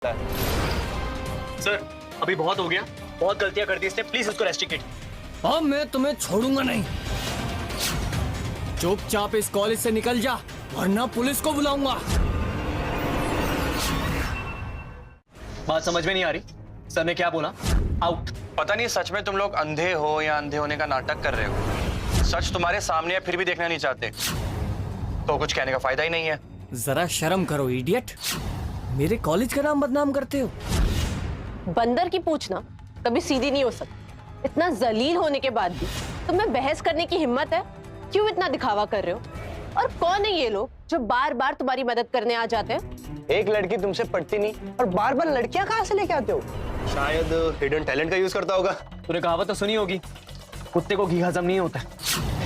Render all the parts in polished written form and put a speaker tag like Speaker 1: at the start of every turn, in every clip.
Speaker 1: Sir अभी बहुत हो गया, बहुत गलतियां कर दी इसने, प्लीज उसको रेस्ट्रिक्ट।
Speaker 2: अब मैं तुम्हें छोड़ूंगा नहीं। चुपचाप इस कॉलेज से निकल जा, वरना पुलिस को बुलाऊंगा।
Speaker 1: बात समझ में नहीं आ रही, सर ने क्या बोला? आउट।
Speaker 3: पता नहीं सच में तुम लोग अंधे हो या अंधे होने का नाटक कर रहे हो। सच तुम्हारे सामने है फिर भी देखना नहीं चाहते, तो कुछ कहने का फायदा ही नहीं है।
Speaker 2: जरा शर्म करो इडियट, मेरे कॉलेज का नाम बदनाम करते हो।
Speaker 4: बंदर की पूछ ना कभी सीधी नहीं हो सकती। इतना जलील होने के बाद भी तुम्हें बहस करने की हिम्मत है? क्यों इतना दिखावा कर रहे हो? और कौन है ये लोग जो बार बार तुम्हारी मदद करने आ जाते हैं?
Speaker 5: एक लड़की तुमसे पटती नहीं और बार बार लड़कियां कहाँ से लेके आते हो?
Speaker 3: शायद हिडन टैलेंट का यूज करता होगा।
Speaker 1: तूने कहावत तो सुनी होगी, कुत्ते को घी हजम नहीं होता।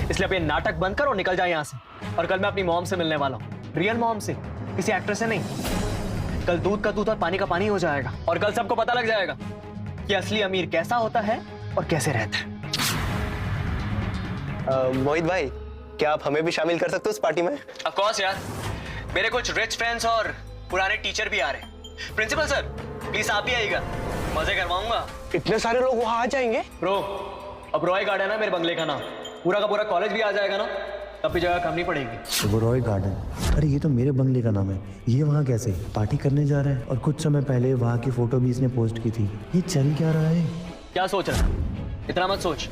Speaker 1: इसलिए अब ये नाटक बंद कर और निकल जा यहाँ से। और कल मैं अपनी मॉम से मिलने वाला हूँ, रियल मॉम से, किसी एक्टर से नहीं। कल दूध का दूध और पानी का पानी हो जाएगा और कल सबको पता लग जाएगा कि असली अमीर कैसा होता है और कैसे रहता है।
Speaker 5: मोहित भाई, क्या आप हमें भी शामिल कर सकते हो इस पार्टी में?
Speaker 1: ऑफ कोर्स यार, मेरे कुछ रिच फ्रेंड्स और पुराने टीचर भी आ रहे हैं। प्रिंसिपल सर प्लीज आप भी आइएगा, मजे करवाऊंगा।
Speaker 5: इतने सारे लोग वहां आ जाएंगे?
Speaker 1: ब्रो, अब रॉय गार्डन है मेरे बंगले का नाम, पूरा का पूरा कॉलेज भी आ जाएगा ना, तब भी जगह कम नहीं पड़ेगी।
Speaker 6: वो रॉय गार्डन, अरे ये तो मेरे बंगले का नाम है। ये वहाँ कैसे पार्टी करने जा रहा है? और कुछ समय पहले वहाँ की फोटो भी इसने पोस्ट की थी। ये चल क्या रहा है?
Speaker 1: क्या सोच रहा है? इतना मत सोच।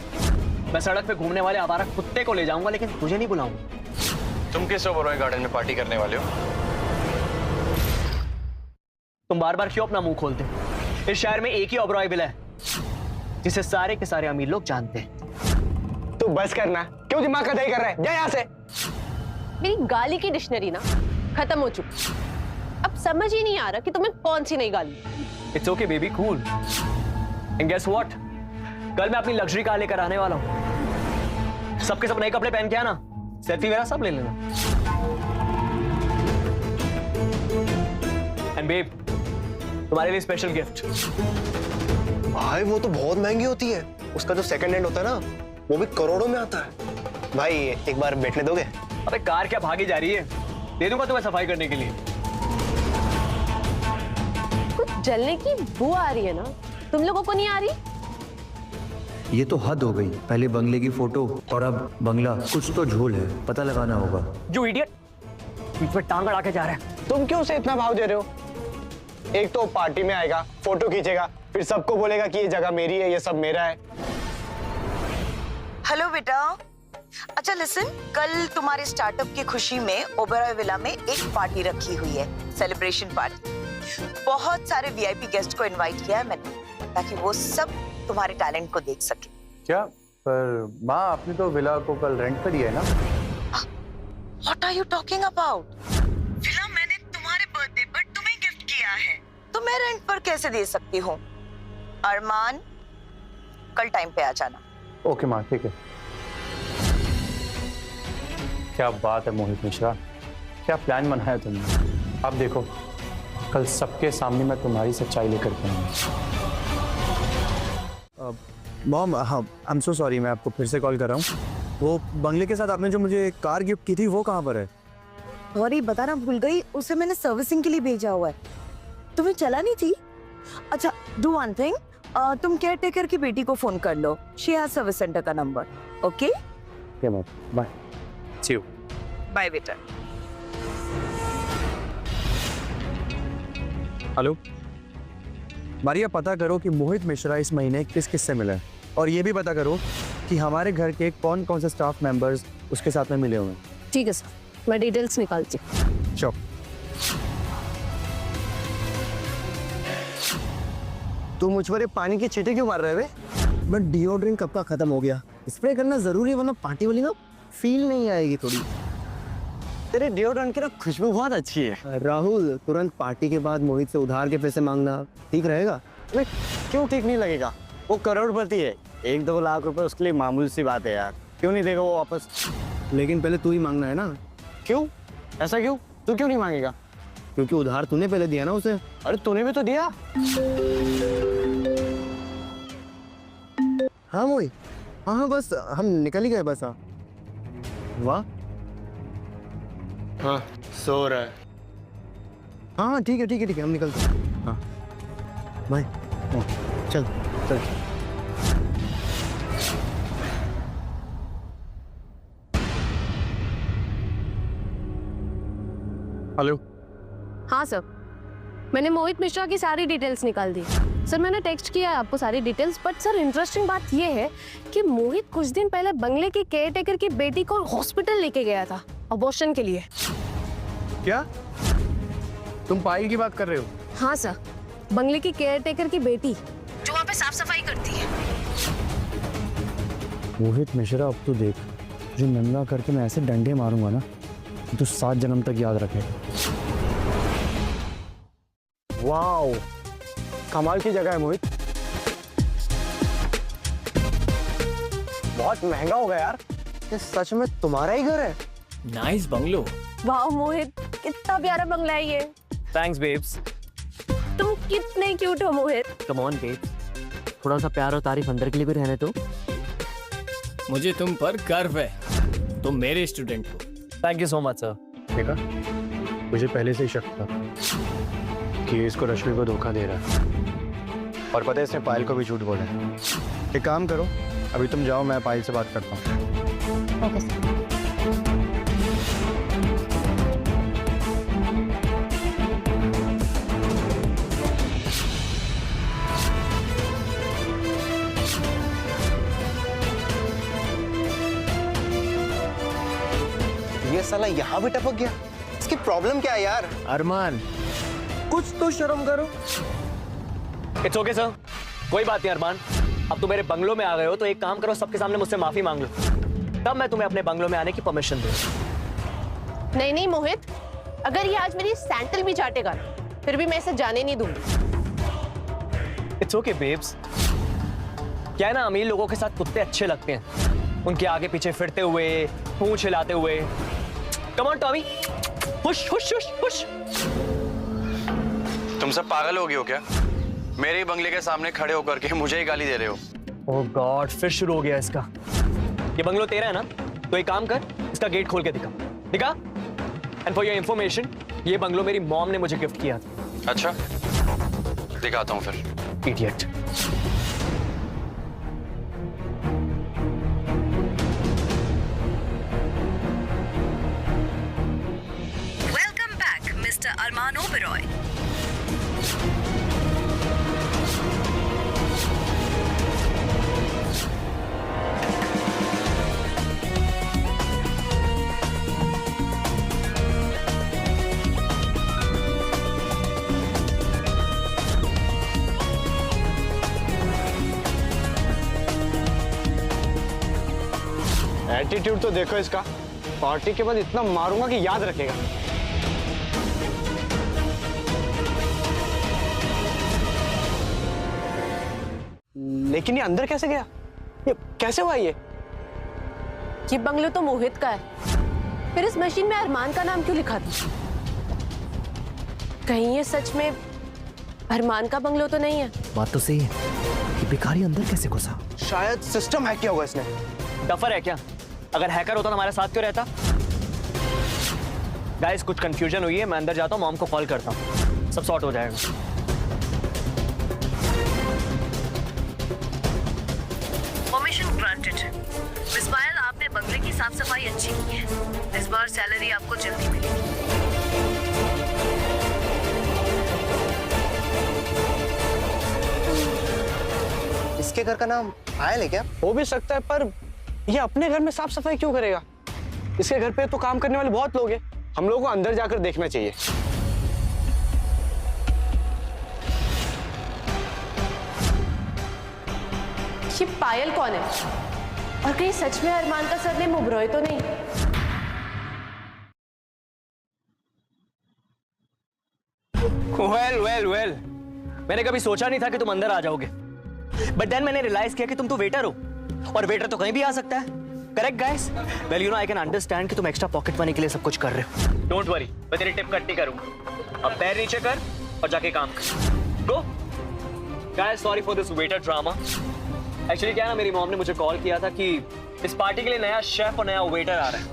Speaker 1: मैं सड़क पे घूमने वाले आवारा कुत्ते को ले जाऊंगा, लेकिन तुझे नहीं बुलाऊंगा।
Speaker 3: तुम किस रॉय गार्डन में पार्टी करने वाले हो?
Speaker 1: तुम बार बार क्यों अपना मुंह खोलते हो? इस शहर में एक ही ओबरॉय विला है जिसे सारे के सारे अमीर लोग जानते हैं।
Speaker 5: तू बस करना, क्यों दिमाग का दही कर रहा है? जा यहाँ से।
Speaker 4: मेरी गाली की डिक्शनरी ना खत्म हो चुकी। अब समझ ही नहीं आ रहा कि तुम्हें कौन सी नई गाली।
Speaker 1: It's okay baby, cool. And guess what, कल मैं अपनी लग्जरी कार लेकर आने वाला हूं। सबके सब नए कपड़े पहन के आना, सेल्फी वगैरह सब ले लेना। एंड बेब, तुम्हारे लिए स्पेशल गिफ्ट।
Speaker 5: भाई वो तो बहुत महंगी होती है, उसका जो सेकंड हैंड होता है ना, वो भी करोड़ों में आता है। भाई एक बार बैठने दोगे?
Speaker 1: अबे कार क्या भागी जा रही है, दे दूंगा तुम्हें सफाई करने के लिए।
Speaker 4: कुछ जलने की बू आ रही है ना, तुम लोगों को नहीं आ रही?
Speaker 6: ये तो हद हो गई। पहले बंगले की फोटो और अब बंगला। कुछ तो झोल है, पता लगाना होगा।
Speaker 1: जो इडियट बीच में टांग अड़ा के जा रहा है।
Speaker 5: तुम क्यों उसे इतना भाव दे रहे हो? एक तो पार्टी में आएगा, फोटो खींचेगा, फिर सबको बोलेगा कि ये जगह मेरी है, ये सब मेरा है।
Speaker 7: हेलो बेटा, अच्छा लिसन, कल तुम्हारे स्टार्टअप की खुशी में ओबेरॉय विला में एक पार्टी रखी हुई है, सेलिब्रेशन पार्टी। बहुत सारे वीआईपी गेस्ट को इनवाइट किया है मैंने, ताकि वो सब तुम्हारे टैलेंट को देख सके।
Speaker 8: क्या? पर माँ, आपने तो विला को कल रेंट पे दिया है ना?
Speaker 7: What are you talking about? Villa मैंने तुम्हारे बर्थडे पर तुम्हें गिफ्ट किया है, तो मैं रेंट पर कैसे दे सकती हूँ? अरमान, कल टाइम पे आ जाना।
Speaker 8: ओके माँ, ठीक है। क्या बात है मोहित मिश्रा, क्या प्लान बनाया तुमने। अब देखो, कल सबके सामने मैं तुम्हारी सच्चाई लेकर के आऊंगा।
Speaker 6: मॉम, हाँ, आई एम सो सॉरी, मैं आपको फिर से कॉल कर रहा हूँ। वो बंगले के साथ आपने जो मुझे कार गिफ्ट की थी, वो कहाँ पर है?
Speaker 9: सॉरी, बताना भूल गई, उसे मैंने सर्विसिंग के लिए भेजा हुआ है। तुम्हें चला नहीं थी? अच्छा, डू वन थिंग, तुम केयर टेकर की बेटी को फोन कर लो, शी हैज सर्विस सेंटर का नंबर। Okay
Speaker 6: bye, see you.
Speaker 7: Bye बेटा।
Speaker 6: हेलो मारिया, पता करो कि मोहित मिश्रा इस महीने किस किस से मिला है, और ये भी पता करो कि हमारे घर के कौन कौन से स्टाफ मेंबर्स उसके साथ में मिले हुए हैं।
Speaker 4: ठीक है सर, मैं डिटेल्स निकालती हूँ।
Speaker 6: चलो।
Speaker 5: तू मुझ पर पानी के छींटे क्यों मार रहे है?
Speaker 6: बट डिओड्रेंट कब का खत्म हो गया, स्प्रे करना जरूरी है, वरना पार्टी वाली ना फील नहीं आएगी थोड़ी।
Speaker 5: तेरे डिओड्रेंट की ना खुशबू बहुत अच्छी है।
Speaker 6: राहुल, तुरंत पार्टी के बाद मोहित से उधार के पैसे मांगना ठीक रहेगा?
Speaker 5: अरे क्यों ठीक नहीं लगेगा? वो करोड़पति है, 1-2 लाख रुपए उसके लिए मामूली सी बात है यार। क्यों नहीं देगा वो वापस?
Speaker 6: लेकिन पहले तू ही मांगना है ना।
Speaker 5: क्यों? ऐसा क्यों? तू क्यों नहीं मांगेगा?
Speaker 6: क्योंकि उधार तूने पहले दिया ना उसे।
Speaker 5: अरे तूने भी तो दिया।
Speaker 6: हाँ मोहित, हाँ बस हम निकल ही गए बस। हाँ वाह,
Speaker 5: हाँ सो रहा है।
Speaker 6: हाँ ठीक है ठीक है ठीक है, हम निकलते हैं। हाँ भाई चल चल। हेलो।
Speaker 4: हाँ सर, मैंने मोहित मिश्रा की सारी डिटेल्स निकाल दी। सर मैंने टेक्स्ट किया है आपको सारी डिटेल्स, बट सर इंटरेस्टिंग बात ये है कि मोहित कुछ दिन पहले बंगले की केयरटेकर की बेटी को हॉस्पिटल लेके गया था अबॉर्शन के लिए।
Speaker 6: क्या तुम पायल की बात कर रहे हो?
Speaker 4: हाँ सर, बंगले की केयरटेकर की बेटी जो वहाँ पे साफ सफाई करती है।
Speaker 6: मोहित मिश्रा, अब तू देख, जो नंगा करके मैं ऐसे डंडे मारूंगा ना, तू 7 जन्म तक याद रखे। वाओ, कमाल की जगह है मोहित। बहुत महंगा होगा यार। ये सच में तुम्हारा ही घर है?
Speaker 2: Nice bungalow.
Speaker 4: वाह मोहित, कितना प्यारा बंगला है ये।
Speaker 1: Thanks babes.
Speaker 4: तुम कितने क्यूट हो मोहित।
Speaker 1: कम ऑन बेब्स, थोड़ा सा प्यार और तारीफ अंदर के लिए भी रहने दो।
Speaker 2: मुझे तुम पर गर्व है, तुम मेरे स्टूडेंट हो।
Speaker 1: Thank you so much sir.
Speaker 6: देखा, मुझे पहले से ही शक था कि ये इसको रश्मि को धोखा दे रहा है, और पता है इसने पायल को भी झूठ बोला है। एक काम करो, अभी तुम जाओ, मैं पायल से बात करता हूँ।
Speaker 4: Okay sir.
Speaker 5: ये साला यहाँ भी टपक गया। इसकी प्रॉब्लम क्या है यार?
Speaker 6: अरमान, कुछ तो शर्म करो।
Speaker 1: इट्स ओके सर, कोई बात नहीं अरमान। अब तुम मेरे बंगलो में आ गए हो तो एक काम करो, सबके सामने मुझसे माफी मांग लो, तब मैं तुम्हें अपने बंगलो में आने की परमिशन दूँ।
Speaker 4: नहीं नहीं मोहित, अगर ये आज मेरी सैंडल भी चाटेगा फिर भी मैं इसे जाने नहीं दूंगी।
Speaker 1: It's okay babes. क्या है ना, अमीर लोगों के साथ कुत्ते अच्छे लगते हैं, उनके आगे पीछे फिरते हुए, पूंछ हिलाते हुए। Come on Tommy, push push push push.
Speaker 3: तुम सब पागल हो गए हो क्या? मेरे ही बंगले के सामने खड़े होकर के मुझे ही गाली दे रहे हो।
Speaker 1: ओह गॉड, फिर शुरू हो गया इसका। ये बंगलो तेरा है ना, तो एक काम कर, इसका गेट खोल के दिखा दिखा। एंड फॉर योर इंफॉर्मेशन, ये बंगलो मेरी मॉम ने मुझे गिफ्ट किया था।
Speaker 3: अच्छा, दिखाता हूँ फिर।
Speaker 1: इडियट।
Speaker 7: वेलकम बैक मिस्टर अरमान ओबेरॉय।
Speaker 5: एटीट्यूड तो देखो इसका, पार्टी के बाद इतना मारूंगा कि याद रखेगा। लेकिन ये अंदर कैसे गया? ये कैसे हुआ ये
Speaker 4: बंगलो तो मोहित का है, फिर इस मशीन में अरमान का नाम क्यों लिखा था? कहीं ये सच में अरमान का बंगलो तो नहीं है?
Speaker 1: बात तो सही है, ये भिखारी अंदर कैसे घुसा?
Speaker 5: शायद सिस्टम हैक किया होगा इसने।
Speaker 1: डफर है क्या? अगर हैकर होता तो हमारे साथ क्यों रहता? गाइस, कुछ कंफ्यूजन हुई है, मैं अंदर जाता हूँ, मॉम को कॉल करता हूँ, सब सॉर्ट हो जाएगा।
Speaker 7: Permission granted. मिस पायल, आपने बंगले की साफ सफाई अच्छी की है। इस बार सैलरी आपको जल्दी मिलेगी।
Speaker 5: इसके घर का नाम पायल है क्या? हो भी सकता है, पर ये अपने घर में साफ सफाई क्यों करेगा? इसके घर पे तो काम करने वाले बहुत लोग हैं। हम लोगों को अंदर जाकर देखना चाहिए।
Speaker 4: ये पायल कौन है? और कहीं सच में अरमान का सरनेम ओबेरॉय तो नहीं?
Speaker 1: वेल, मैंने कभी सोचा नहीं था कि तुम अंदर आ जाओगे, बट देन मैंने रियलाइज किया कि तुम तो वेटर हो, और वेटर तो कहीं भी आ सकता है। Correct guys? Well, you know, I can understand कि तुम एक्स्ट्रा पॉकेट मनी के लिए सब कुछ कर रहे हो। डोंट वरी, मैं तेरी टिप कट नहीं करूंगा। अब पैर नीचे कर और जाके काम कर। Go guys, sorry for this waiter drama. Actually क्या है ना, मेरी मॉम ने मुझे कॉल किया था कि इस पार्टी के लिए नया शेफ और नया वेटर आ रहा है।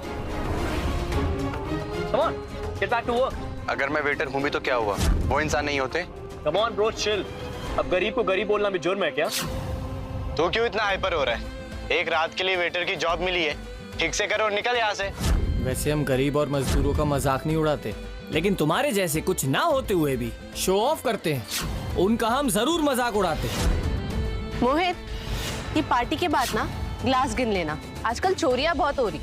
Speaker 1: Come on, get back to work.
Speaker 3: अगर मैं वेटर हूं भी तो क्या हुआ? वो इंसान नहीं होते?
Speaker 1: Come on bro, chill. अब गरीब को गरीब बोलना भी जुर्म है क्या?
Speaker 5: तू क्यों इतना हाइपर हो रहा है? एक रात के लिए वेटर की जॉब मिली है, ठीक से करो और निकल यहाँ से।
Speaker 2: वैसे हम गरीब और मजदूरों का मजाक नहीं उड़ाते, लेकिन तुम्हारे जैसे कुछ ना होते हुए भी शो ऑफ करते हैं, उनका हम जरूर मजाक उड़ाते हैं।
Speaker 4: मोहित, ये पार्टी के बाद ना ग्लास गिन लेना, आजकल चोरियां बहुत हो रही।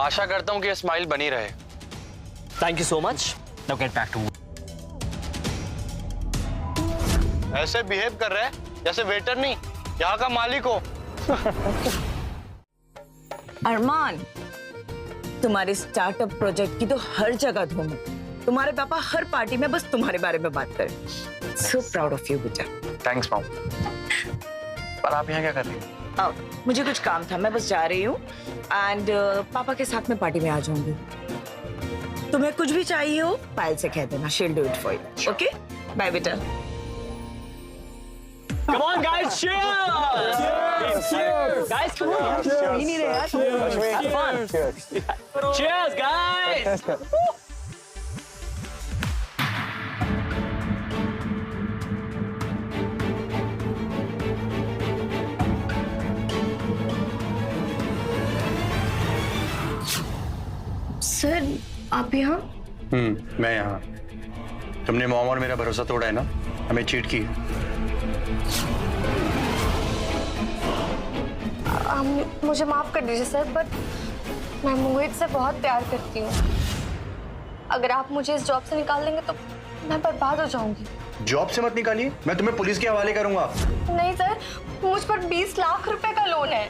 Speaker 3: आशा करता हूँ कि ये स्माइल बनी रहे।
Speaker 1: Thank you so much. Now get back to
Speaker 5: ऐसे बिहेव कर रहे हैं जैसे वेटर नहीं, यहाँ का मालिक हो।
Speaker 9: अरमान, तुम्हारे स्टार्टअप प्रोजेक्ट की तो हर जगह धूम है। तुम्हारे पापा हर पार्टी में बस तुम्हारे बारे में बात करें। सो प्राउड ऑफ यू बेटा।
Speaker 3: Thanks mom. पर आप यहाँ क्या कर रही हो?
Speaker 9: मुझे कुछ काम था, मैं बस जा रही हूँ एंड पापा के साथ में पार्टी में आ जाऊंगी। तुम्हें कुछ भी चाहिए हो पायल से कह देना, she will do it for you. Okay, bye बेटा।
Speaker 1: Come on guys, cheers! Cheers! Guys, come on.
Speaker 9: नहीं नहीं रे यार।
Speaker 1: Have fun. Cheers, guys!
Speaker 10: Sir, आप यहाँ?
Speaker 3: मैं यहाँ। तुमने मॉम और मेरा भरोसा तोड़ा है ना, हमें चीट की।
Speaker 10: मुझे माफ कर दीजिए सर, बट मैं मोहित से बहुत प्यार करती हूँ। अगर आप मुझे इस जॉब से निकाल देंगे तो मैं बर्बाद हो जाऊंगी।
Speaker 3: जॉब से मत निकालिए, मैं तुम्हें पुलिस के हवाले करूंगा।
Speaker 10: नहीं सर, मुझ पर 20 लाख रुपए का लोन है।